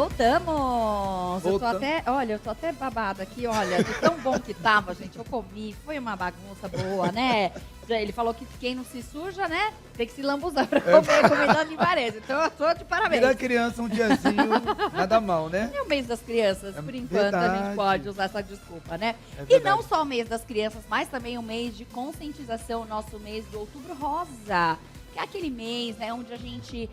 Voltamos! Eu tô até babada aqui, olha, de tão bom que tava, gente, eu comi, foi uma bagunça boa, né? Ele falou que quem não se suja, né, tem que se lambuzar pra comer comida de parede, então eu tô de parabéns. Virar criança um diazinho, nada mal, né? É o mês das crianças, por enquanto verdade. a gente pode usar essa desculpa, né? É E não só o mês das crianças, mas também o mês de conscientização, nosso mês do Outubro Rosa. Que é aquele mês, né, onde a gente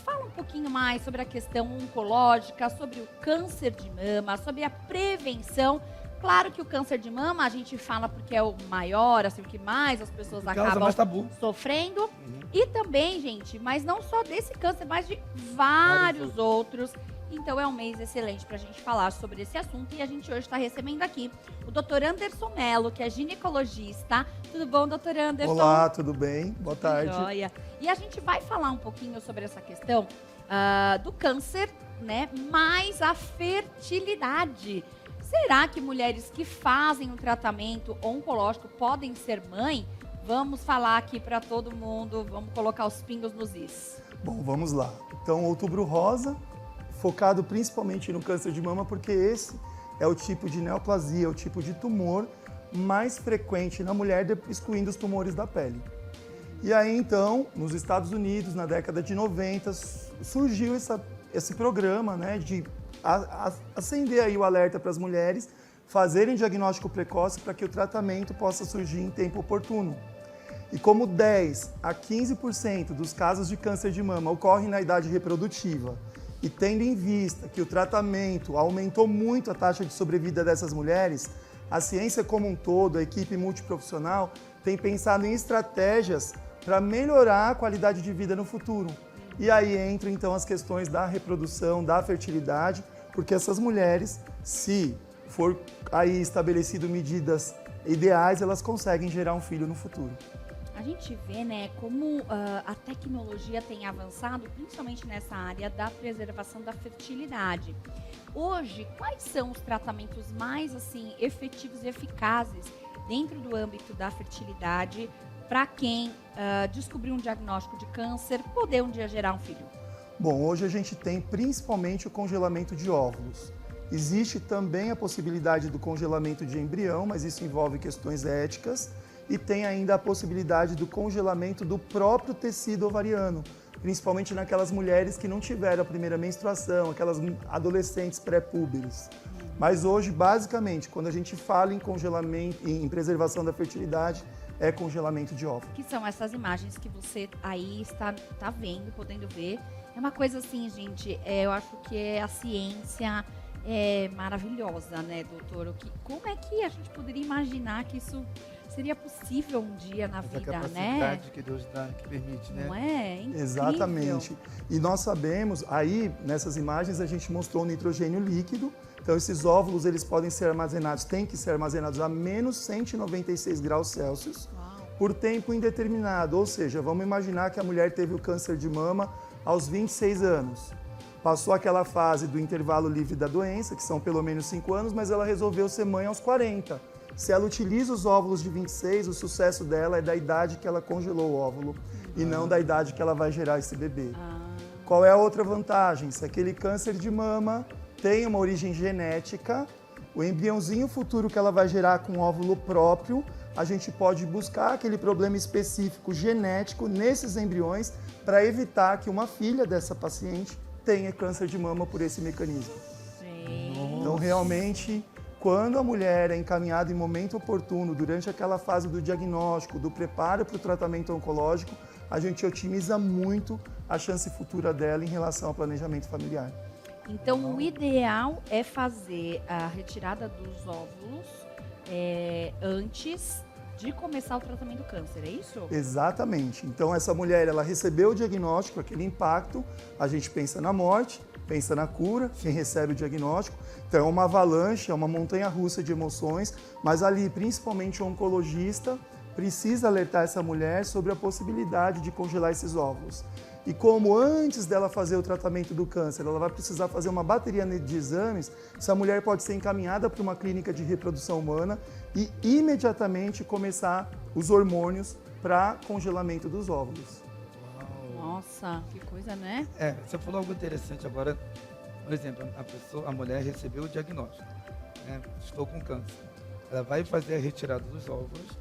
fala um pouquinho mais sobre a questão oncológica, sobre o câncer de mama, sobre a prevenção. Claro que o câncer de mama a gente fala porque é o maior, assim, o que mais as pessoas acabam sofrendo. E também, gente, mas não só desse câncer, mas de vários outros. Então é um mês excelente para a gente falar sobre esse assunto e a gente hoje está recebendo aqui o Dr. Anderson Mello, que é ginecologista. Tudo bom, Dr. Anderson? Olá, tudo bem? Boa tarde. Joia. E a gente vai falar um pouquinho sobre essa questão do câncer, né? Mais a fertilidade. Será que mulheres que fazem um tratamento oncológico podem ser mãe? Vamos falar aqui para todo mundo, vamos colocar os pingos nos is. Bom, vamos lá. Então, Outubro Rosa, focado principalmente no câncer de mama, porque esse é o tipo de neoplasia, é o tipo de tumor mais frequente na mulher, excluindo os tumores da pele. E aí, então, nos Estados Unidos, na década de 90, surgiu esse programa, né, de acender aí o alerta para as mulheres fazerem diagnóstico precoce para que o tratamento possa surgir em tempo oportuno. E como 10 a 15% dos casos de câncer de mama ocorrem na idade reprodutiva, e tendo em vista que o tratamento aumentou muito a taxa de sobrevida dessas mulheres, a ciência como um todo, a equipe multiprofissional, tem pensado em estratégias para melhorar a qualidade de vida no futuro. E aí entram então as questões da reprodução, da fertilidade, porque essas mulheres, se for aí estabelecido medidas ideais, elas conseguem gerar um filho no futuro. A gente vê, né, como a tecnologia tem avançado, principalmente nessa área da preservação da fertilidade. Hoje, quais são os tratamentos mais, assim, efetivos e eficazes dentro do âmbito da fertilidade para quem descobriu um diagnóstico de câncer poder um dia gerar um filho? Bom, hoje a gente tem principalmente o congelamento de óvulos. Existe também a possibilidade do congelamento de embrião, mas isso envolve questões éticas. E tem ainda a possibilidade do congelamento do próprio tecido ovariano, principalmente naquelas mulheres que não tiveram a primeira menstruação, aquelas adolescentes pré-púberes. Mas hoje, basicamente, quando a gente fala em congelamento, em preservação da fertilidade, é congelamento de óvulos. Que são essas imagens que você aí está vendo, podendo ver. É uma coisa assim, gente, eu acho que a ciência é maravilhosa, né, doutor? Como é que a gente poderia imaginar que isso seria possível um dia na vida, né? A capacidade que Deus dá, que permite, né? Não é? Incrível. Exatamente. E nós sabemos, aí nessas imagens a gente mostrou o nitrogênio líquido. Então esses óvulos eles podem ser armazenados, têm que ser armazenados a menos 196 graus Celsius por tempo indeterminado. Ou seja, vamos imaginar que a mulher teve o câncer de mama aos 26 anos. Passou aquela fase do intervalo livre da doença, que são pelo menos 5 anos, mas ela resolveu ser mãe aos 40. Se ela utiliza os óvulos de 26, o sucesso dela é da idade que ela congelou o óvulo e não da idade que ela vai gerar esse bebê. Qual é a outra vantagem? Se aquele câncer de mama tem uma origem genética, o embriãozinho futuro que ela vai gerar com óvulo próprio, a gente pode buscar aquele problema específico genético nesses embriões para evitar que uma filha dessa paciente tenha câncer de mama por esse mecanismo. Então, realmente, quando a mulher é encaminhada em momento oportuno, durante aquela fase do diagnóstico, do preparo para o tratamento oncológico, a gente otimiza muito a chance futura dela em relação ao planejamento familiar. Então, o ideal é fazer a retirada dos óvulos antes de começar o tratamento do câncer, é isso? Exatamente. Então, essa mulher, ela recebeu o diagnóstico, aquele impacto, a gente pensa na morte, pensa na cura, quem recebe o diagnóstico. Então, é uma avalanche, é uma montanha-russa de emoções, mas ali, principalmente o oncologista, precisa alertar essa mulher sobre a possibilidade de congelar esses óvulos. E como antes dela fazer o tratamento do câncer, ela vai precisar fazer uma bateria de exames, essa mulher pode ser encaminhada para uma clínica de reprodução humana e imediatamente começar os hormônios para congelamento dos óvulos. Nossa, que coisa, né? Você falou algo interessante agora. Por exemplo, a mulher recebeu o diagnóstico, né? Estou com câncer. Ela vai fazer a retirada dos óvulos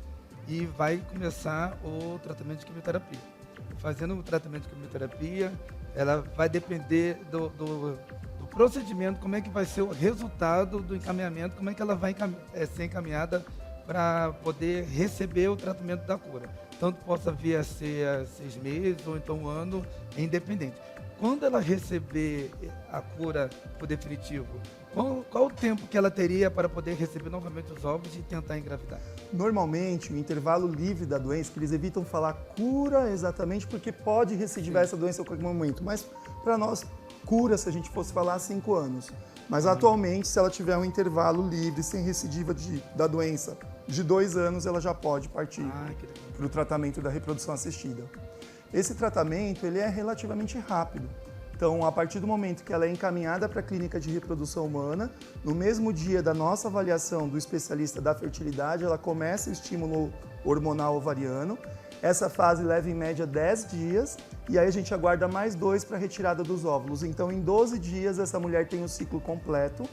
e vai começar o tratamento de quimioterapia. Fazendo o tratamento de quimioterapia, ela vai depender do procedimento, como é que vai ser o resultado do encaminhamento, como é que ela vai ser encaminhada para poder receber o tratamento da cura. Tanto possa vir a ser 6 meses ou então 1 ano, é independente. Quando ela receber a cura por definitivo, qual o tempo que ela teria para poder receber novamente os óvulos e tentar engravidar? Normalmente, o intervalo livre da doença, que eles evitam falar cura exatamente porque pode recidivar essa doença a qualquer momento, mas para nós, cura se a gente fosse falar 5 anos. Mas atualmente, se ela tiver um intervalo livre, sem recidiva da doença, de 2 anos, ela já pode partir para o tratamento da reprodução assistida. Esse tratamento ele é relativamente rápido. Então, a partir do momento que ela é encaminhada para a clínica de reprodução humana, no mesmo dia da nossa avaliação do especialista da fertilidade, ela começa o estímulo hormonal ovariano. Essa fase leva em média 10 dias e aí a gente aguarda mais 2 para a retirada dos óvulos. Então, em 12 dias, essa mulher tem o ciclo completo,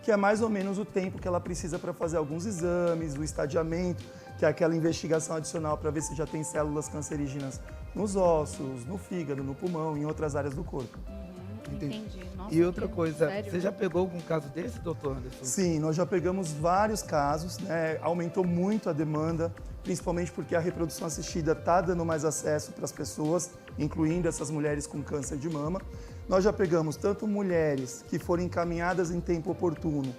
que é mais ou menos o tempo que ela precisa para fazer alguns exames, o estadiamento, que é aquela investigação adicional para ver se já tem células cancerígenas nos ossos, no fígado, no pulmão, em outras áreas do corpo. Entendi. Nossa, E outra coisa, sério? você já pegou algum caso desse, doutor Anderson? Sim, nós já pegamos vários casos, né? Aumentou muito a demanda, principalmente porque a reprodução assistida está dando mais acesso para as pessoas, incluindo essas mulheres com câncer de mama. Nós já pegamos tanto mulheres que foram encaminhadas em tempo oportuno,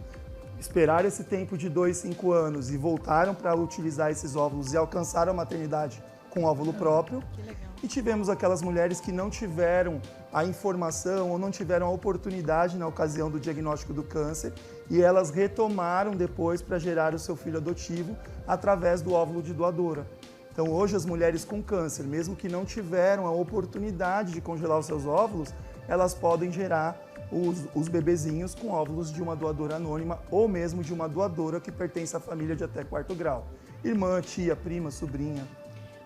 esperaram esse tempo de 2, 5 anos e voltaram para utilizar esses óvulos e alcançaram a maternidade com óvulo próprio. Que legal. E tivemos aquelas mulheres que não tiveram a informação ou não tiveram a oportunidade na ocasião do diagnóstico do câncer e elas retomaram depois para gerar o seu filho adotivo através do óvulo de doadora. Então hoje as mulheres com câncer, mesmo que não tiveram a oportunidade de congelar os seus óvulos, elas podem gerar os bebezinhos com óvulos de uma doadora anônima ou mesmo de uma doadora que pertence à família de até 4º grau. Irmã, tia, prima, sobrinha.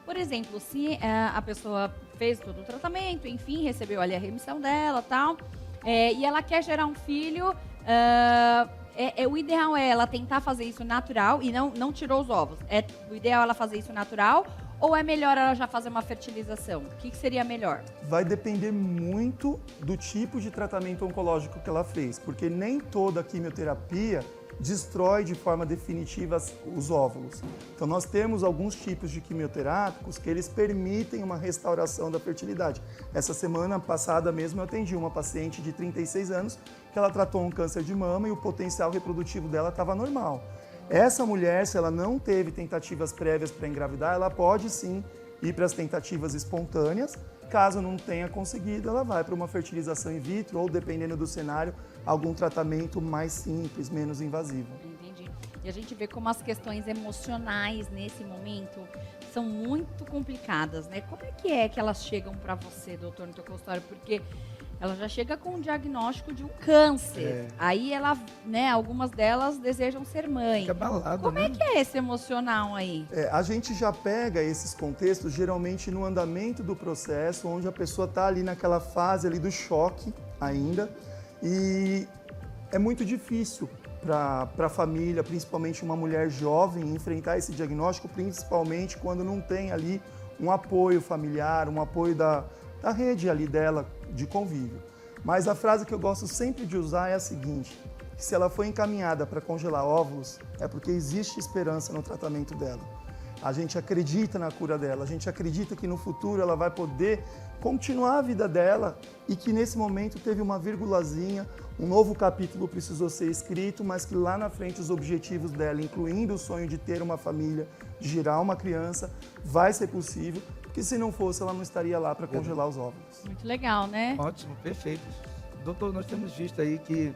Por exemplo, se a pessoa fez todo o tratamento, enfim, recebeu ali a remissão dela e tal, e ela quer gerar um filho, o ideal é ela tentar fazer isso natural e não tirou os ovos. O ideal é ela fazer isso natural ou é melhor ela já fazer uma fertilização? O que seria melhor? Vai depender muito do tipo de tratamento oncológico que ela fez, porque nem toda quimioterapia destrói de forma definitiva os óvulos. Então nós temos alguns tipos de quimioterápicos que eles permitem uma restauração da fertilidade. Essa semana passada mesmo eu atendi uma paciente de 36 anos que ela tratou um câncer de mama e o potencial reprodutivo dela estava normal. Essa mulher, se ela não teve tentativas prévias para engravidar, ela pode sim ir para as tentativas espontâneas. Caso não tenha conseguido, ela vai para uma fertilização in vitro ou, dependendo do cenário, algum tratamento mais simples, menos invasivo. Entendi. E a gente vê como as questões emocionais nesse momento são muito complicadas, né? Como é que elas chegam para você, doutor, no teu consultório? Porque ela já chega com um diagnóstico de um câncer. Aí ela, né, algumas delas desejam ser mãe. Fica abalado, Como né? é que é esse emocional aí? A gente já pega esses contextos geralmente no andamento do processo, onde a pessoa está ali naquela fase ali do choque ainda, e é muito difícil para a família, principalmente uma mulher jovem, enfrentar esse diagnóstico, principalmente quando não tem ali um apoio familiar, um apoio da rede ali dela de convívio. Mas a frase que eu gosto sempre de usar é a seguinte: que se ela foi encaminhada para congelar óvulos, é porque existe esperança no tratamento dela. A gente acredita na cura dela, a gente acredita que no futuro ela vai poder continuar a vida dela e que nesse momento teve uma virgulazinha, um novo capítulo precisou ser escrito, mas que lá na frente os objetivos dela, incluindo o sonho de ter uma família, de gerar uma criança, vai ser possível, porque se não fosse ela não estaria lá para congelar os óvulos. Muito legal, né? Ótimo, perfeito. Doutor, nós temos visto aí que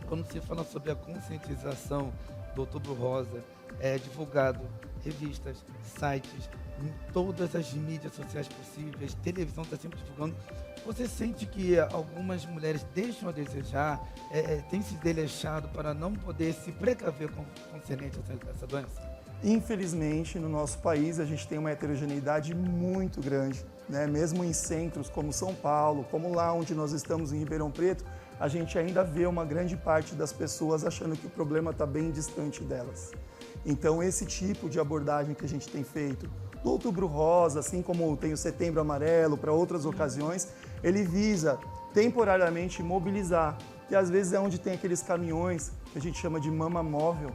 quando se fala sobre a conscientização do Outubro Rosa, é divulgado revistas, sites, em todas as mídias sociais possíveis, televisão está sempre divulgando. Você sente que algumas mulheres deixam a desejar, têm se desleixado para não poder se precaver concernente a essa doença? Infelizmente, no nosso país, a gente tem uma heterogeneidade muito grande, né? Mesmo em centros como São Paulo, como lá onde nós estamos em Ribeirão Preto, a gente ainda vê uma grande parte das pessoas achando que o problema está bem distante delas. Então, esse tipo de abordagem que a gente tem feito, do Outubro Rosa, assim como tem o Setembro Amarelo, para outras ocasiões, ele visa temporariamente mobilizar. E às vezes é onde tem aqueles caminhões que a gente chama de mama móvel,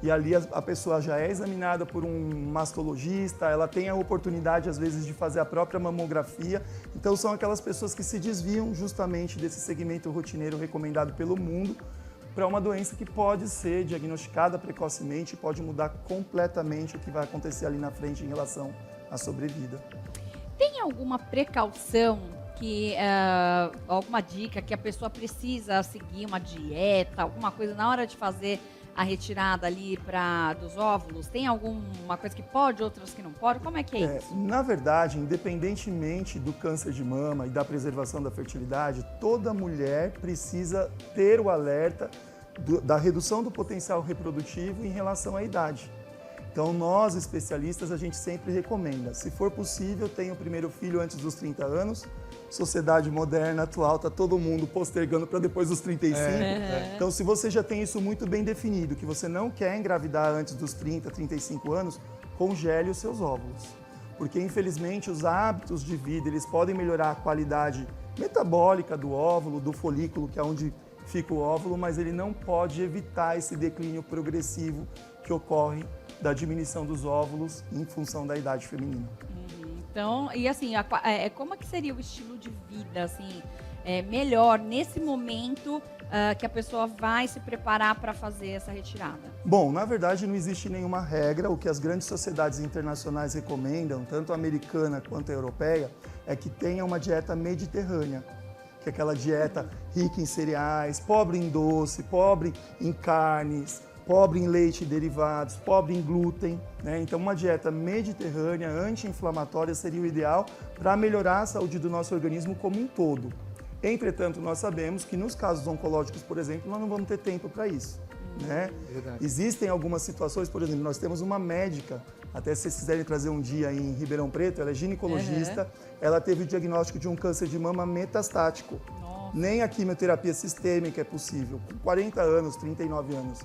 e ali a pessoa já é examinada por um mastologista, ela tem a oportunidade, às vezes, de fazer a própria mamografia. Então, são aquelas pessoas que se desviam justamente desse segmento rotineiro recomendado pelo mundo para uma doença que pode ser diagnosticada precocemente e pode mudar completamente o que vai acontecer ali na frente em relação à sobrevida. Tem alguma precaução alguma dica que a pessoa precisa seguir, uma dieta, alguma coisa na hora de fazer a retirada ali dos óvulos? Tem alguma coisa que pode, outras que não pode? Como é que é isso? Na verdade, independentemente do câncer de mama e da preservação da fertilidade, toda mulher precisa ter o alerta da redução do potencial reprodutivo em relação à idade. Então, nós, especialistas, a gente sempre recomenda, se for possível, tenha o primeiro filho antes dos 30 anos. Sociedade moderna atual, está todo mundo postergando para depois dos 35. Então, se você já tem isso muito bem definido, que você não quer engravidar antes dos 30, 35 anos, congele os seus óvulos. Porque, infelizmente, os hábitos de vida, eles podem melhorar a qualidade metabólica do óvulo, do folículo, que é onde fica o óvulo, mas ele não pode evitar esse declínio progressivo que ocorre da diminuição dos óvulos em função da idade feminina. Então, e assim, como é que seria o estilo de vida, assim, melhor nesse momento que a pessoa vai se preparar para fazer essa retirada? Bom, na verdade não existe nenhuma regra. O que as grandes sociedades internacionais recomendam, tanto a americana quanto a europeia, é que tenha uma dieta mediterrânea, que é aquela dieta rica em cereais, pobre em doce, pobre em carnes, pobre em leite e derivados, pobre em glúten, né? Então, uma dieta mediterrânea, anti-inflamatória, seria o ideal para melhorar a saúde do nosso organismo como um todo. Entretanto, nós sabemos que nos casos oncológicos, por exemplo, nós não vamos ter tempo para isso, né? Existem algumas situações, por exemplo, nós temos uma médica, até se vocês quiserem trazer um dia em Ribeirão Preto, ela é ginecologista, ela teve o diagnóstico de um câncer de mama metastático. Nem a quimioterapia sistêmica é possível, com 40 anos, 39 anos.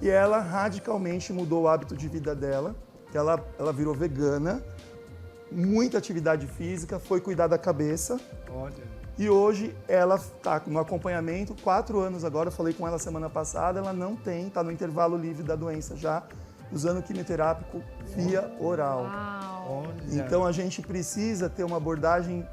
E ela radicalmente mudou o hábito de vida dela, que ela virou vegana, muita atividade física, foi cuidar da cabeça. Olha. E hoje ela está no acompanhamento, 4 anos agora, falei com ela semana passada, ela não tem, está no intervalo livre da doença já, usando quimioterápico via oral. Então a gente precisa ter uma abordagem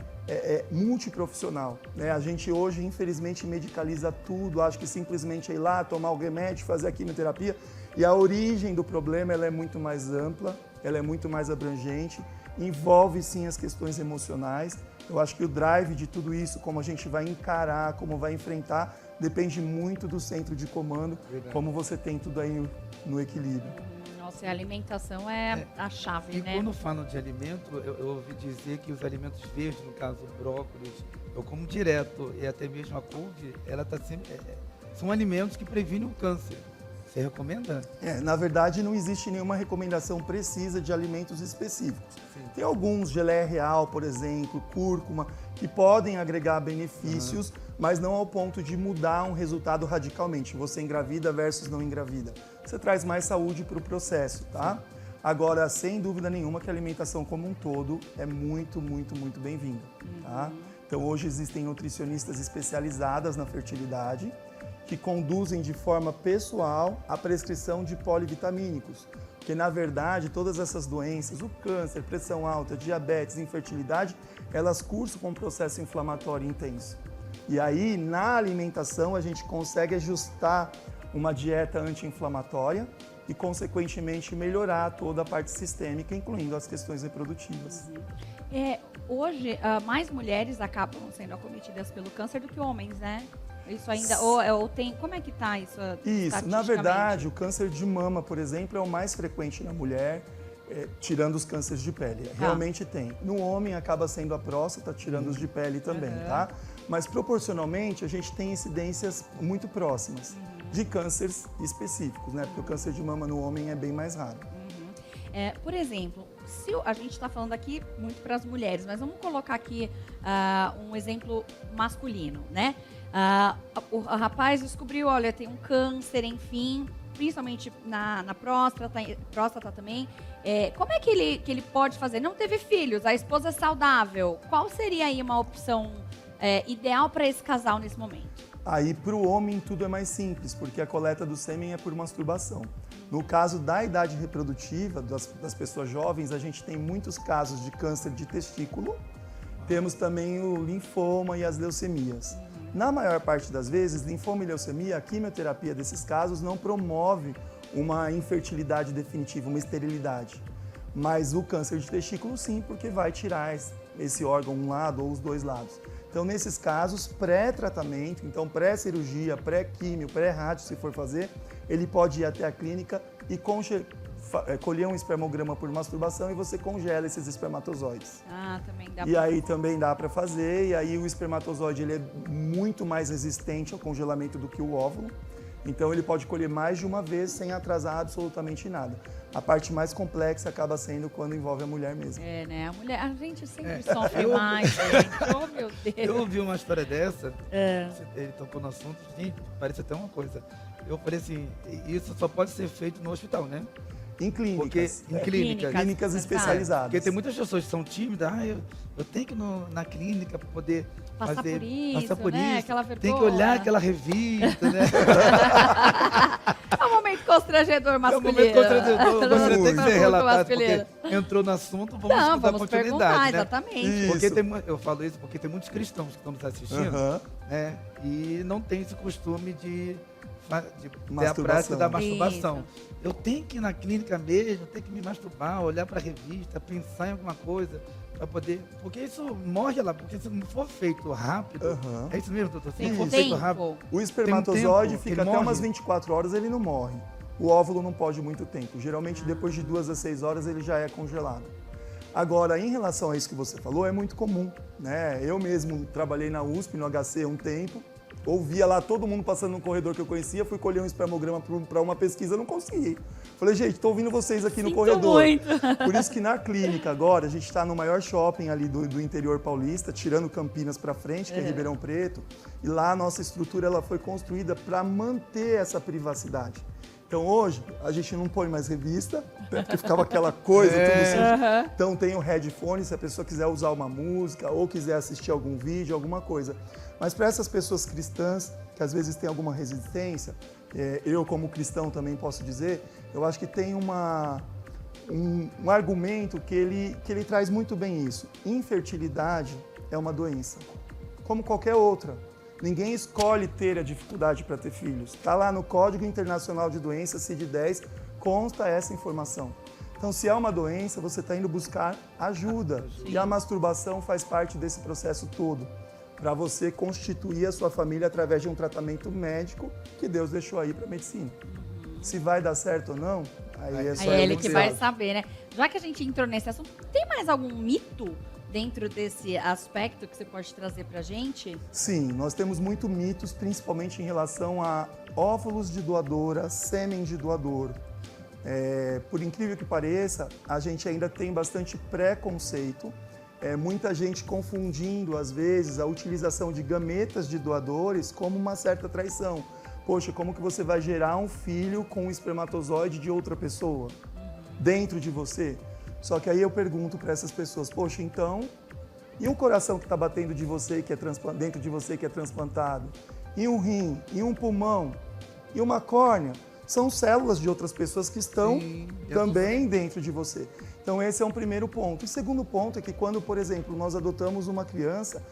multiprofissional, né? A gente hoje, infelizmente, medicaliza tudo, acho que simplesmente é ir lá, tomar o remédio, fazer a quimioterapia, e a origem do problema ela é muito mais ampla, ela é muito mais abrangente, envolve sim as questões emocionais. Eu acho que o drive de tudo isso, como a gente vai encarar, como vai enfrentar, depende muito do centro de comando, como você tem tudo aí no equilíbrio. Nossa, a alimentação é a chave, né? E quando falam de alimento, eu ouvi dizer que os alimentos verdes, no caso o brócolis, eu como direto, e até mesmo a couve, ela tá sempre, são alimentos que previnem o câncer. Você recomenda? Na verdade, não existe nenhuma recomendação precisa de alimentos específicos. Sim. Tem alguns, geleia real, por exemplo, cúrcuma, que podem agregar benefícios, mas não ao ponto de mudar um resultado radicalmente. Você engravida versus não engravida. Você traz mais saúde para o processo, tá? Agora, sem dúvida nenhuma que a alimentação como um todo é muito, muito, muito bem-vinda, tá? Então, hoje existem nutricionistas especializadas na fertilidade, que conduzem de forma pessoal a prescrição de polivitamínicos. Porque, na verdade, todas essas doenças, o câncer, pressão alta, diabetes, infertilidade, elas cursam com um processo inflamatório intenso. E aí, na alimentação, a gente consegue ajustar uma dieta anti-inflamatória e, consequentemente, melhorar toda a parte sistêmica, incluindo as questões reprodutivas. Hoje, mais mulheres acabam sendo acometidas pelo câncer do que homens, né? Isso ainda, ou tem, como é que tá isso? Isso, na verdade, o câncer de mama, por exemplo, é o mais frequente na mulher, tirando os cânceres de pele. Realmente tem. No homem acaba sendo a próstata, tirando os de pele também, tá? Mas proporcionalmente a gente tem incidências muito próximas de cânceres específicos, né? Porque o câncer de mama no homem é bem mais raro. Por exemplo, se a gente está falando aqui muito para as mulheres, mas vamos colocar aqui um exemplo masculino, né? O rapaz descobriu, olha, tem um câncer, enfim, principalmente na próstata também. Como é que ele pode fazer? Não teve filhos, a esposa é saudável. Qual seria aí uma opção ideal para esse casal nesse momento? Aí, para o homem, tudo é mais simples, porque a coleta do sêmen é por masturbação. No caso da idade reprodutiva, das pessoas jovens, a gente tem muitos casos de câncer de testículo, temos também o linfoma e as leucemias. Na maior parte das vezes, linfoma e leucemia, a quimioterapia desses casos não promove uma infertilidade definitiva, uma esterilidade. Mas o câncer de testículo, sim, porque vai tirar esse órgão um lado ou os dois lados. Então, nesses casos, pré-tratamento, então pré-cirurgia, pré-químio, pré-rádio, se for fazer, ele pode ir até a clínica e colher um espermograma por masturbação e você congela esses espermatozoides. Também dá. E aí também dá para fazer, e aí o espermatozoide ele é muito mais resistente ao congelamento do que o óvulo. Então ele pode colher mais de uma vez sem atrasar absolutamente nada. A parte mais complexa acaba sendo quando envolve a mulher mesmo. Né? A gente sempre sofre mais, gente. Oh, meu Deus. Eu ouvi uma história dessa, ele tocou no assunto, gente, parece até uma coisa. Eu falei assim, isso só pode ser feito no hospital, né? Em clínicas. Porque, em clínicas especializadas. Porque tem muitas pessoas que são tímidas, eu tenho que ir na clínica para poder passar por isso, né? Aquela vergonha. Tem que olhar aquela revista, né? É um momento constrangedor masculino. É um momento constrangedor, você tem que ser relatado, masculino. porque entrou no assunto, vamos dar continuidade, né? Exatamente. Porque eu falo isso porque tem muitos cristãos que estão nos assistindo, né? E não tem esse costume de ter a prática da masturbação. Isso. Eu tenho que ir na clínica mesmo, eu tenho que me masturbar, olhar para a revista, pensar em alguma coisa para poder... Porque isso morre lá, porque se não for feito rápido... É isso mesmo, doutor? Se não for feito rápido... O espermatozoide tempo fica até umas 24 horas, ele não morre. O óvulo não pode muito tempo. Geralmente, depois de 2 a 6 horas, ele já é congelado. Agora, em relação a isso que você falou, é muito comum, né? Eu mesmo trabalhei na USP, no HC, um tempo. Ouvia lá todo mundo passando no corredor que eu conhecia, fui colher um espermograma para uma pesquisa, não consegui. Falei, gente, estou ouvindo vocês aqui no corredor. Muito. Por isso que na clínica agora, a gente está no maior shopping ali do interior paulista, tirando Campinas para frente, que é Ribeirão Preto. E lá a nossa estrutura ela foi construída para manter essa privacidade. Então hoje, a gente não põe mais revista, né, porque ficava aquela coisa, tudo sujo. Então tem o headphone, se a pessoa quiser usar uma música ou quiser assistir algum vídeo, alguma coisa. Mas para essas pessoas cristãs, que às vezes têm alguma resistência, eu como cristão também posso dizer, eu acho que tem um argumento que ele traz muito bem isso. Infertilidade é uma doença, como qualquer outra. Ninguém escolhe ter a dificuldade para ter filhos. Está lá no Código Internacional de Doenças, CID-10, consta essa informação. Então, se é uma doença, você está indo buscar ajuda. E a masturbação faz parte desse processo todo, para você constituir a sua família através de um tratamento médico que Deus deixou aí para a medicina. Se vai dar certo ou não, aí é só ele que vai saber, né? Já que a gente entrou nesse assunto, tem mais algum mito dentro desse aspecto que você pode trazer para a gente? Sim, nós temos muitos mitos, principalmente em relação a óvulos de doadora, sêmen de doador. Por incrível que pareça, a gente ainda tem bastante preconceito, muita gente confundindo, às vezes, a utilização de gametas de doadores como uma certa traição. Poxa, como que você vai gerar um filho com um espermatozoide de outra pessoa dentro de você? Só que aí eu pergunto para essas pessoas, poxa, então, e um coração que está batendo de você, que é dentro de você, que é transplantado? E um rim? E um pulmão? E uma córnea? São células de outras pessoas que estão também dentro de você. Então esse é um primeiro ponto. E segundo ponto é que quando, por exemplo, nós adotamos uma criança,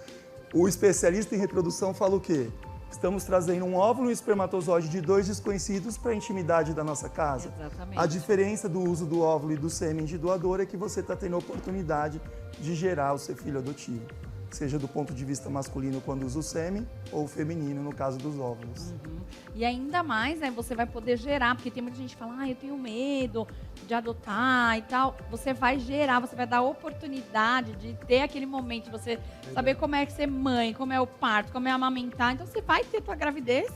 o especialista em reprodução fala o quê? Estamos trazendo um óvulo e um espermatozoide de 2 desconhecidos para a intimidade da nossa casa. Exatamente. A diferença do uso do óvulo e do sêmen de doador é que você está tendo a oportunidade de gerar o seu filho adotivo. Seja do ponto de vista masculino quando usa o sêmen ou feminino no caso dos óvulos. E ainda mais, né, você vai poder gerar, porque tem muita gente que fala, eu tenho medo de adotar e tal. Você vai gerar, você vai dar a oportunidade de ter aquele momento, de você saber como é ser mãe, como é o parto, como é amamentar. Então você vai ter tua gravidez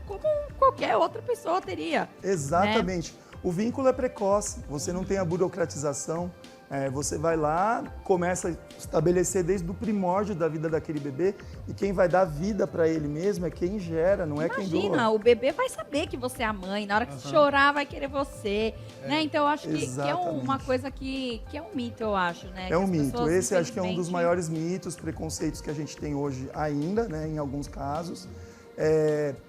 como qualquer outra pessoa teria. Exatamente. Né? O vínculo é precoce, você não tem a burocratização. Você vai lá, começa a estabelecer desde o primórdio da vida daquele bebê, e quem vai dar vida para ele mesmo é quem gera, não é quem doa. Imagina, o bebê vai saber que você é a mãe, na hora que chorar vai querer você, né? Então eu acho que é uma coisa que é um mito, eu acho, né? É um mito, pessoas, esse acho que é um dos maiores mitos, preconceitos que a gente tem hoje ainda, né, em alguns casos.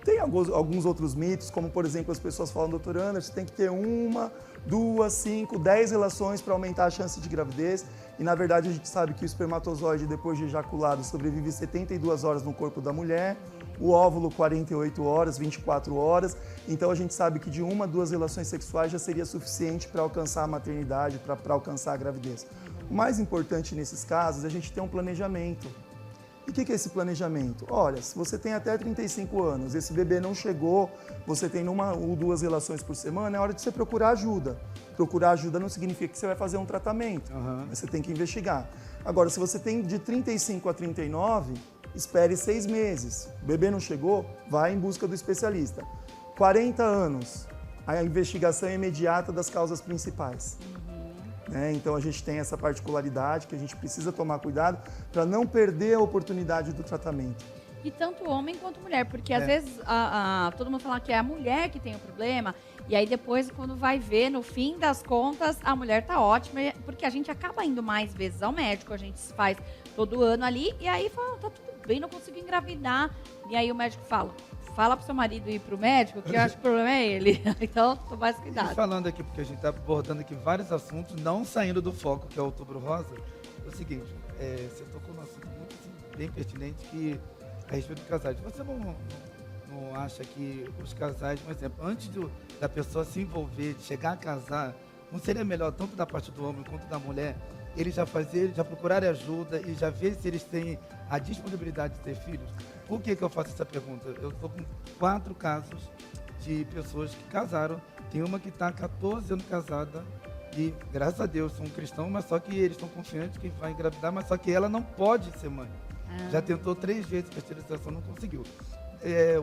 Tem alguns outros mitos, como por exemplo as pessoas falam, doutor Anderson, você tem que ter 1, 2, 5, 10 relações para aumentar a chance de gravidez. E na verdade a gente sabe que o espermatozoide, depois de ejaculado, sobrevive 72 horas no corpo da mulher, o óvulo 48 horas, 24 horas. Então a gente sabe que de 1 a 2 relações sexuais já seria suficiente para alcançar a maternidade, para alcançar a gravidez. O mais importante nesses casos é a gente ter um planejamento. E o que é esse planejamento? Olha, se você tem até 35 anos, esse bebê não chegou, você tem 1 ou 2 relações por semana, é hora de você procurar ajuda. Procurar ajuda não significa que você vai fazer um tratamento, mas você tem que investigar. Agora, se você tem de 35 a 39, espere 6 meses. O bebê não chegou, vai em busca do especialista. 40 anos, a investigação é imediata das causas principais. Então a gente tem essa particularidade que a gente precisa tomar cuidado para não perder a oportunidade do tratamento. E tanto homem quanto mulher, porque às vezes todo mundo fala que é a mulher que tem o problema, e aí depois, quando vai ver, no fim das contas, a mulher tá ótima, porque a gente acaba indo mais vezes ao médico, a gente faz todo ano ali, e aí fala, tá tudo bem, não consigo engravidar. E aí o médico fala pro seu marido ir pro médico, que eu acho que o problema é ele. Então, toma mais cuidado. E falando aqui, porque a gente está abordando aqui vários assuntos, não saindo do foco, que é o Outubro Rosa, é o seguinte, você tocou num assunto muito assim, bem pertinente, que é a respeito de casais. Você não acha que os casais, por exemplo, antes da pessoa se envolver, de chegar a casar, não seria melhor, tanto da parte do homem quanto da mulher, eles já procurarem ajuda e já ver se eles têm a disponibilidade de ter filhos? Por que eu faço essa pergunta? Eu estou com 4 casos de pessoas que casaram. Tem uma que está há 14 anos casada e, graças a Deus, são cristãos, mas só que eles estão confiantes que vai engravidar, mas só que ela não pode ser mãe. Já tentou 3 vezes a esterilização, não conseguiu.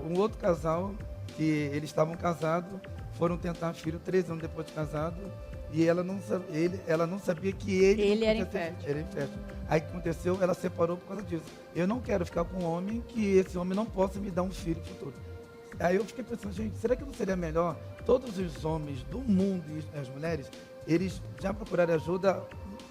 Um outro casal, que eles estavam casados, foram tentar filho 3 anos depois de casado, e ela não sabia que ele era infértil. Era infértil. Aí o que aconteceu? Ela separou por causa disso. Eu não quero ficar com um homem que esse homem não possa me dar um filho futuro. Aí eu fiquei pensando, gente, será que não seria melhor todos os homens do mundo e as mulheres, eles já procurarem ajuda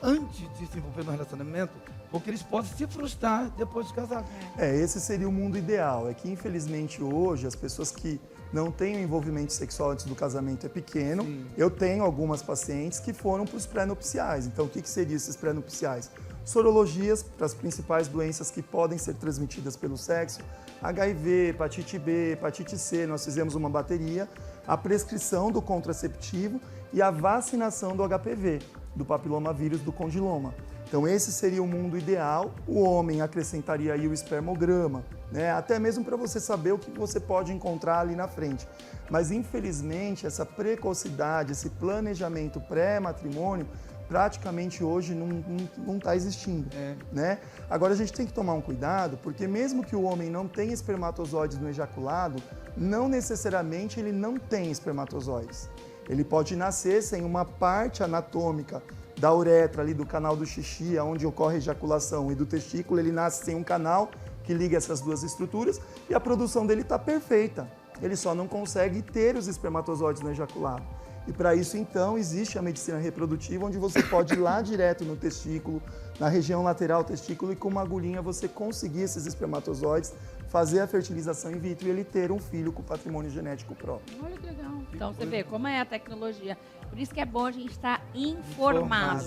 antes de se envolver no relacionamento, porque eles possam se frustrar depois de casar. Esse seria o mundo ideal. É que, infelizmente, hoje, as pessoas que não têm o envolvimento sexual antes do casamento é pequeno. Sim. Eu tenho algumas pacientes que foram para os pré-nupciais. Então, o que seriam esses pré-nupciais? Sorologias para as principais doenças que podem ser transmitidas pelo sexo, HIV, hepatite B, hepatite C, nós fizemos uma bateria, a prescrição do contraceptivo e a vacinação do HPV, do papilomavírus do condiloma. Então esse seria o mundo ideal. O homem acrescentaria aí o espermograma, né? Até mesmo para você saber o que você pode encontrar ali na frente. Mas infelizmente essa precocidade, esse planejamento pré-matrimônio, praticamente hoje não está existindo, né? Agora a gente tem que tomar um cuidado, porque mesmo que o homem não tenha espermatozoides no ejaculado, não necessariamente ele não tem espermatozoides. Ele pode nascer sem uma parte anatômica da uretra, ali do canal do xixi, onde ocorre a ejaculação, e do testículo, ele nasce sem um canal que liga essas duas estruturas e a produção dele está perfeita. Ele só não consegue ter os espermatozoides no ejaculado. E para isso, então, existe a medicina reprodutiva, onde você pode ir lá direto no testículo, na região lateral do testículo, e com uma agulhinha você conseguir esses espermatozoides, fazer a fertilização in vitro e ele ter um filho com patrimônio genético próprio. Olha que legal. Então você vê como é a tecnologia. Por isso que é bom a gente estar informado.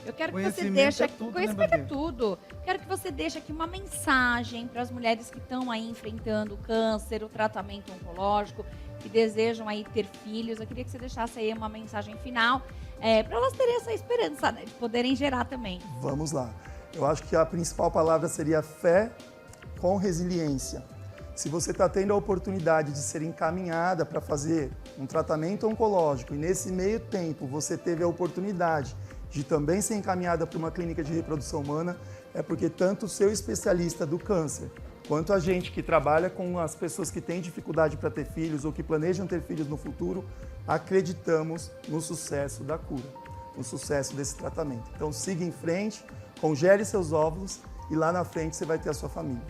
Eu quero que você deixe aqui, conhecimento é tudo. Quero que você deixe aqui uma mensagem para as mulheres que estão aí enfrentando o câncer, o tratamento oncológico, que desejam aí ter filhos. Eu queria que você deixasse aí uma mensagem final para elas terem essa esperança, né, de poderem gerar também. Vamos lá. Eu acho que a principal palavra seria fé com resiliência. Se você está tendo a oportunidade de ser encaminhada para fazer um tratamento oncológico e nesse meio tempo você teve a oportunidade de também ser encaminhada para uma clínica de reprodução humana, é porque tanto o seu especialista do câncer quanto a gente que trabalha com as pessoas que têm dificuldade para ter filhos ou que planejam ter filhos no futuro, acreditamos no sucesso da cura, no sucesso desse tratamento. Então siga em frente, congele seus óvulos e lá na frente você vai ter a sua família.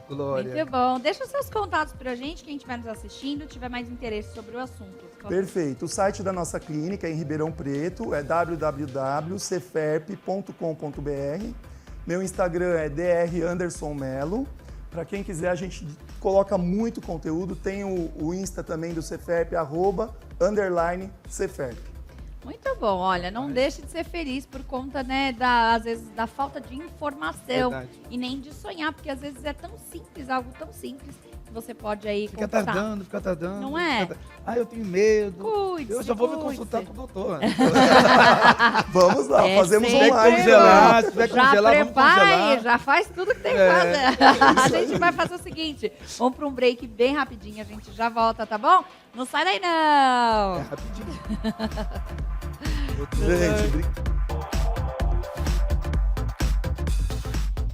Glória. Muito bom. Deixa os seus contatos pra gente, quem estiver nos assistindo, tiver mais interesse sobre o assunto. Por favor. Perfeito. O site da nossa clínica é em Ribeirão Preto, é www.ceferp.com.br. Meu Instagram é dr_anderson_melo. Para quem quiser, a gente coloca muito conteúdo. Tem o Insta também do Ceferp, @_Ceferp. Muito bom. Olha, não deixe de ser feliz por conta, né, às vezes, da falta de informação. Verdade. E nem de sonhar, porque às vezes é tão simples, algo tão simples, que você pode aí Fica conquistar. fica tardando. Não é? Eu tenho medo. Cuide-se, Eu já vou me cuide-se. consultar com o doutor. Vamos lá, fazemos sempre online. congelar, se tiver Já congelar, vamos prepare, congelar. já faz tudo que tem que É. fazer. A gente vai fazer o seguinte, vamos para um break bem rapidinho, a gente já volta, tá bom? Não sai daí não! Rapidinho. Gente,